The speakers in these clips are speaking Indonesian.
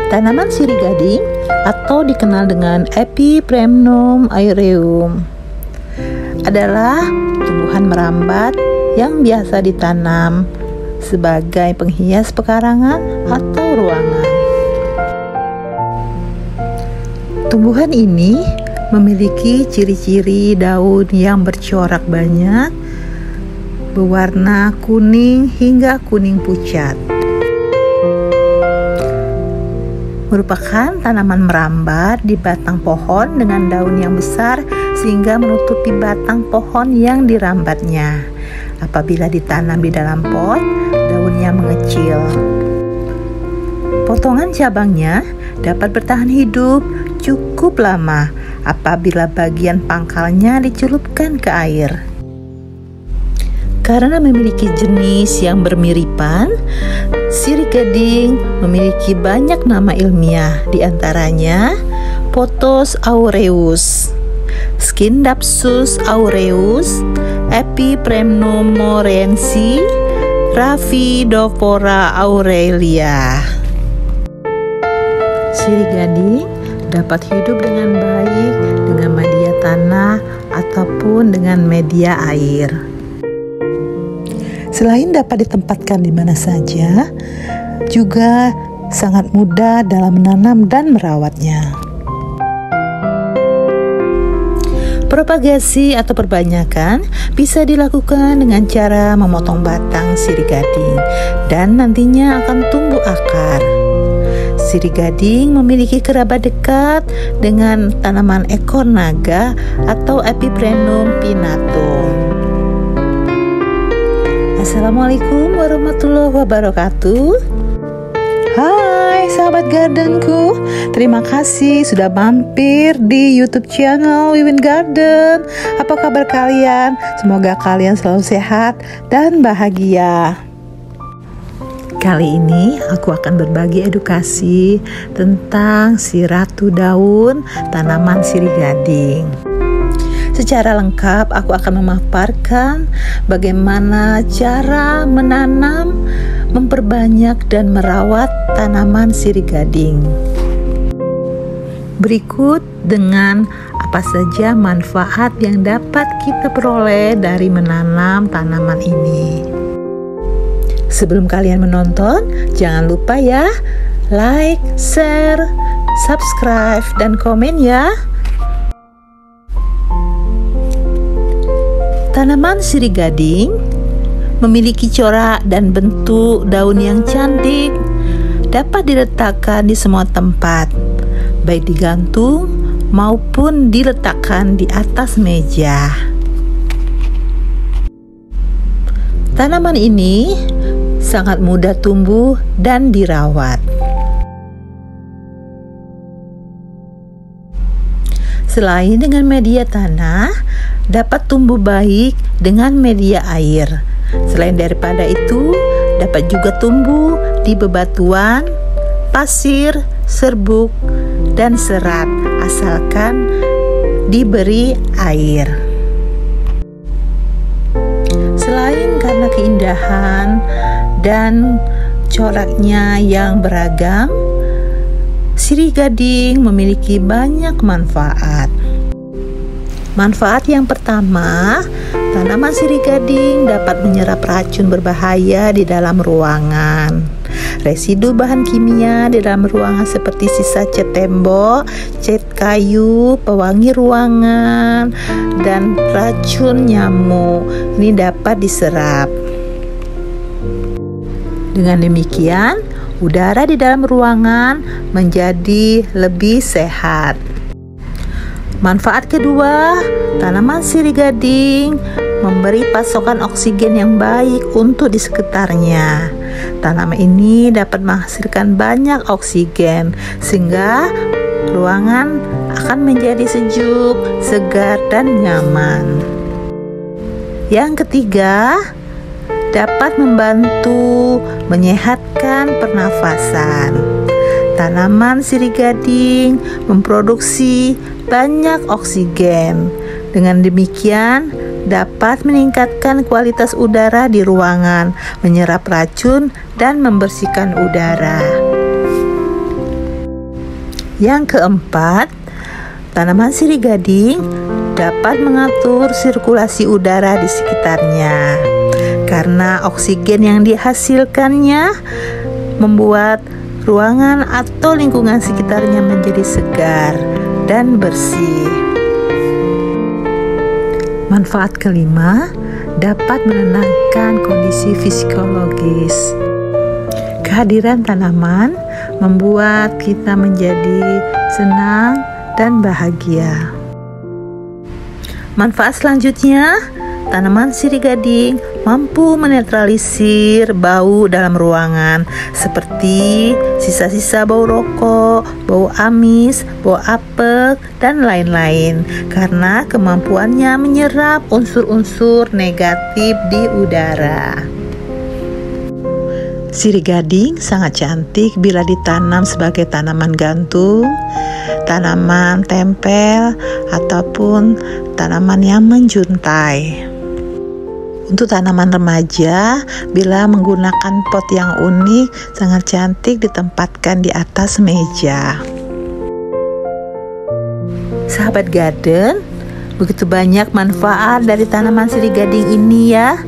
Tanaman sirih gading atau dikenal dengan Epipremnum aureum adalah tumbuhan merambat yang biasa ditanam sebagai penghias pekarangan atau ruangan. Tumbuhan ini memiliki ciri-ciri daun yang bercorak banyak, berwarna kuning hingga kuning pucat. Merupakan tanaman merambat di batang pohon dengan daun yang besar sehingga menutupi batang pohon yang dirambatnya. Apabila ditanam di dalam pot, daunnya mengecil. Potongan cabangnya dapat bertahan hidup cukup lama apabila bagian pangkalnya dicelupkan ke air. Karena memiliki jenis yang bermiripan, sirih gading memiliki banyak nama ilmiah, diantaranya Pothos aureus, Scindapsus aureus, Epipremnum morensi, Raphidophora aurelia. Sirih gading dapat hidup dengan baik dengan media tanah ataupun dengan media air. Selain dapat ditempatkan di mana saja, juga sangat mudah dalam menanam dan merawatnya. Propagasi atau perbanyakan bisa dilakukan dengan cara memotong batang sirih gading dan nantinya akan tumbuh akar. Sirih gading memiliki kerabat dekat dengan tanaman ekor naga atau Epipremnum pinnatum. Assalamualaikum warahmatullahi wabarakatuh. Hai sahabat gardenku, terima kasih sudah mampir di YouTube channel Wiwin Garden. Apa kabar kalian? Semoga kalian selalu sehat dan bahagia. Kali ini aku akan berbagi edukasi tentang si ratu daun tanaman sirih gading. Secara lengkap aku akan memaparkan bagaimana cara menanam, memperbanyak dan merawat tanaman sirih gading. Berikut dengan apa saja manfaat yang dapat kita peroleh dari menanam tanaman ini. Sebelum kalian menonton, jangan lupa ya, like, share, subscribe, dan komen ya. Tanaman sirih gading memiliki corak dan bentuk daun yang cantik, dapat diletakkan di semua tempat, baik digantung maupun diletakkan di atas meja. Tanaman ini sangat mudah tumbuh dan dirawat. Selain dengan media tanah, dapat tumbuh baik dengan media air. Selain daripada itu, dapat juga tumbuh di bebatuan, pasir, serbuk, dan serat asalkan diberi air. Selain karena keindahan dan coraknya yang beragam, sirih gading memiliki banyak manfaat. Manfaat yang pertama, tanaman sirih gading dapat menyerap racun berbahaya di dalam ruangan. Residu bahan kimia di dalam ruangan seperti sisa cat tembok, cat kayu, pewangi ruangan, dan racun nyamuk ini dapat diserap. Dengan demikian, udara di dalam ruangan menjadi lebih sehat. Manfaat kedua, tanaman sirih gading memberi pasokan oksigen yang baik untuk di sekitarnya. Tanaman ini dapat menghasilkan banyak oksigen sehingga ruangan akan menjadi sejuk, segar, dan nyaman. Yang ketiga, dapat membantu menyehatkan pernafasan. Tanaman sirih gading memproduksi banyak oksigen. Dengan demikian, dapat meningkatkan kualitas udara di ruangan, menyerap racun, dan membersihkan udara. Yang keempat, tanaman sirih gading dapat mengatur sirkulasi udara di sekitarnya karena oksigen yang dihasilkannya membuat ruangan atau lingkungan sekitarnya menjadi segar dan bersih. Manfaat kelima, dapat menenangkan kondisi psikologis. Kehadiran tanaman membuat kita menjadi senang dan bahagia. Manfaat selanjutnya, tanaman sirih gading mampu menetralisir bau dalam ruangan seperti sisa-sisa bau rokok, bau amis, bau apek, dan lain-lain karena kemampuannya menyerap unsur-unsur negatif di udara. Sirih gading sangat cantik bila ditanam sebagai tanaman gantung, tanaman tempel, ataupun tanaman yang menjuntai. Untuk tanaman remaja, bila menggunakan pot yang unik, sangat cantik ditempatkan di atas meja. Sahabat garden, begitu banyak manfaat dari tanaman sirih gading ini ya.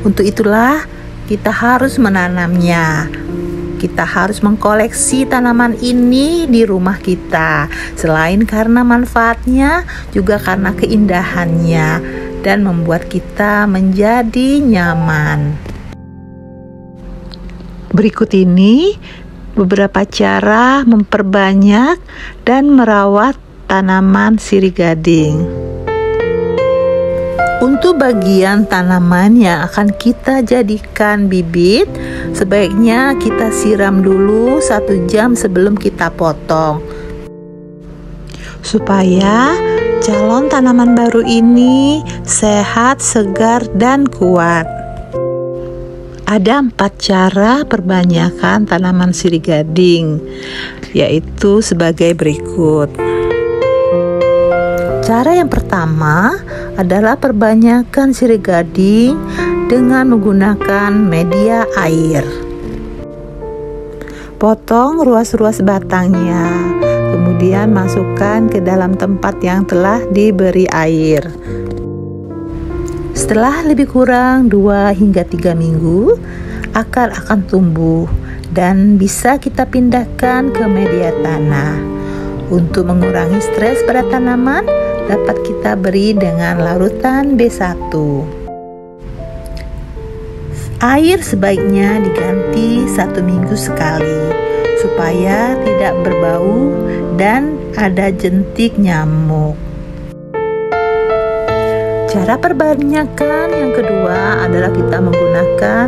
Untuk itulah kita harus menanamnya. Kita harus mengkoleksi tanaman ini di rumah kita. Selain karena manfaatnya, juga karena keindahannya dan membuat kita menjadi nyaman. Berikut ini beberapa cara memperbanyak dan merawat tanaman sirih gading. Untuk bagian tanaman yang akan kita jadikan bibit, sebaiknya kita siram dulu 1 jam sebelum kita potong, supaya calon tanaman baru ini sehat, segar, dan kuat. Ada 4 cara perbanyakan tanaman sirih gading, yaitu sebagai berikut. Cara yang pertama adalah perbanyakan sirih gading dengan menggunakan media air. Potong ruas-ruas batangnya, kemudian masukkan ke dalam tempat yang telah diberi air. Setelah lebih kurang 2 hingga 3 minggu, akar akan tumbuh dan bisa kita pindahkan ke media tanah. Untuk mengurangi stres pada tanaman, dapat kita beri dengan larutan B1. Air sebaiknya diganti 1 minggu sekali supaya tidak berbau dan ada jentik nyamuk. Cara perbanyakan yang kedua adalah kita menggunakan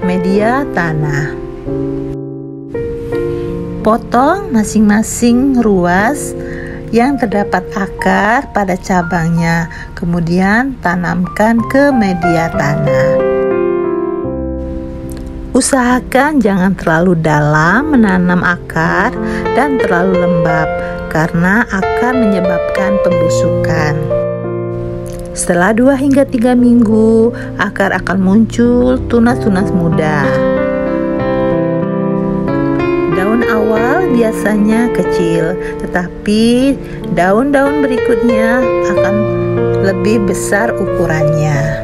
media tanah. Potong masing-masing ruas yang terdapat akar pada cabangnya, kemudian tanamkan ke media tanah. Usahakan jangan terlalu dalam menanam akar dan terlalu lembab karena akan menyebabkan pembusukan. Setelah 2 hingga 3 minggu, akar akan muncul tunas-tunas muda. Daun awal biasanya kecil, tetapi daun-daun berikutnya akan lebih besar ukurannya.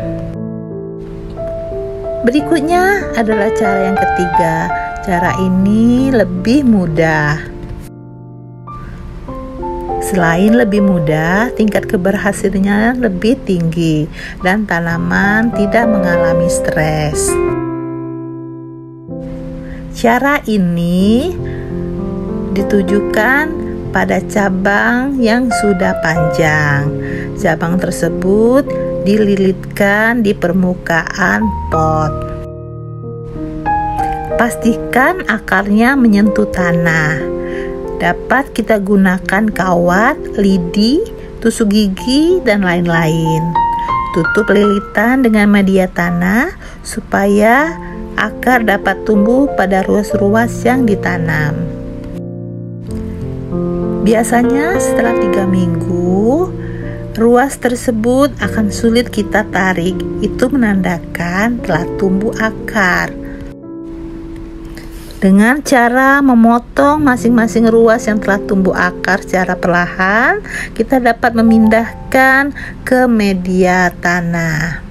Berikutnya adalah cara yang ketiga. Cara ini lebih mudah. Selain lebih mudah, tingkat keberhasilannya lebih tinggi dan tanaman tidak mengalami stres. Cara ini ditujukan pada cabang yang sudah panjang. Cabang tersebut dililitkan di permukaan pot. Pastikan akarnya menyentuh tanah. Dapat kita gunakan kawat, lidi, tusuk gigi, dan lain-lain. Tutup lilitan dengan media tanah supaya akar dapat tumbuh pada ruas-ruas yang ditanam. Biasanya setelah 3 minggu, ruas tersebut akan sulit kita tarik. Itu menandakan telah tumbuh akar. Dengan cara memotong masing-masing ruas yang telah tumbuh akar secara perlahan, kita dapat memindahkan ke media tanah.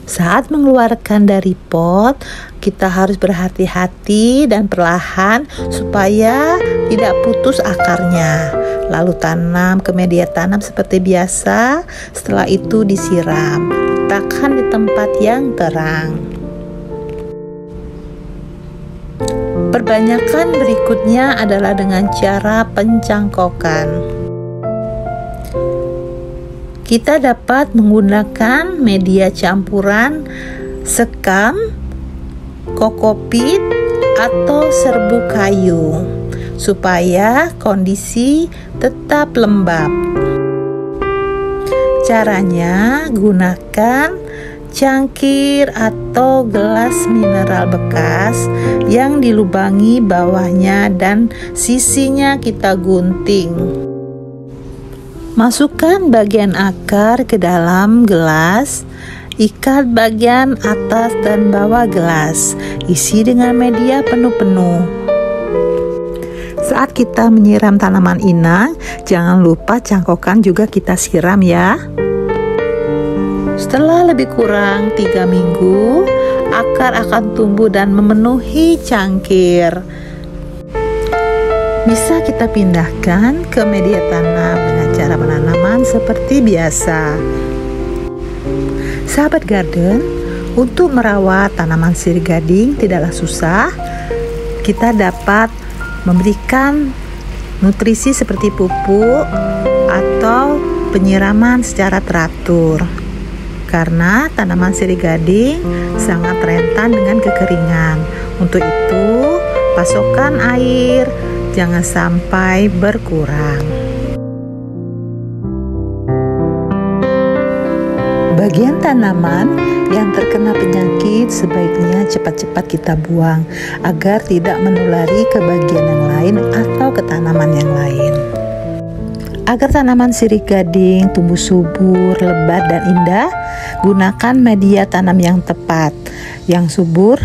Saat mengeluarkan dari pot, kita harus berhati-hati dan perlahan supaya tidak putus akarnya. Lalu tanam ke media tanam seperti biasa. Setelah itu disiram. Letakkan di tempat yang terang. Perbanyakan berikutnya adalah dengan cara pencangkokan. Kita dapat menggunakan media campuran sekam, kokopit, atau serbuk kayu supaya kondisi tetap lembab. Caranya, gunakan cangkir atau gelas mineral bekas yang dilubangi bawahnya dan sisinya kita gunting. Masukkan bagian akar ke dalam gelas, ikat bagian atas dan bawah gelas, isi dengan media penuh-penuh. Saat kita menyiram tanaman inang, jangan lupa cangkokan juga kita siram ya. Setelah lebih kurang 3 minggu, akar akan tumbuh dan memenuhi cangkir. Bisa kita pindahkan ke media tanam dengan cara penanaman seperti biasa. Sahabat garden, untuk merawat tanaman sirih gading tidaklah susah. Kita dapat memberikan nutrisi seperti pupuk atau penyiraman secara teratur. Karena tanaman sirih gading sangat rentan dengan kekeringan. Untuk itu, pasokan air jangan sampai berkurang. Bagian tanaman yang terkena penyakit sebaiknya cepat-cepat kita buang agar tidak menulari ke bagian yang lain atau ke tanaman yang lain. Agar tanaman sirih gading tumbuh subur, lebat, dan indah, gunakan media tanam yang tepat, yang subur,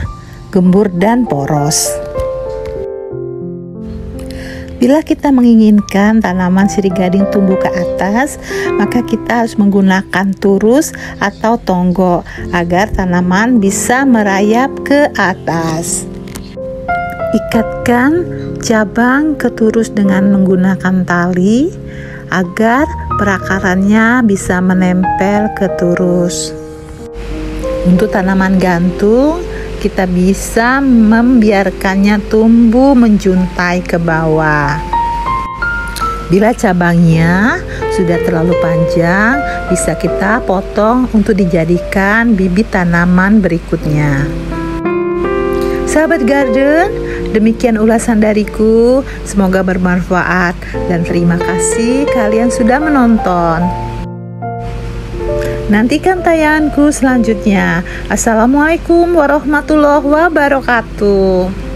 gembur, dan poros. Bila kita menginginkan tanaman sirih gading tumbuh ke atas, maka kita harus menggunakan turus atau tonggok agar tanaman bisa merayap ke atas. Ikatkan cabang ke turus dengan menggunakan tali agar perakarannya bisa menempel ke turus. Untuk tanaman gantung, kita bisa membiarkannya tumbuh menjuntai ke bawah. Bila cabangnya sudah terlalu panjang, bisa kita potong untuk dijadikan bibit tanaman berikutnya. Sahabat garden, demikian ulasan dariku. Semoga bermanfaat dan terima kasih kalian sudah menonton. Nantikan tayanganku selanjutnya. Assalamualaikum warahmatullahi wabarakatuh.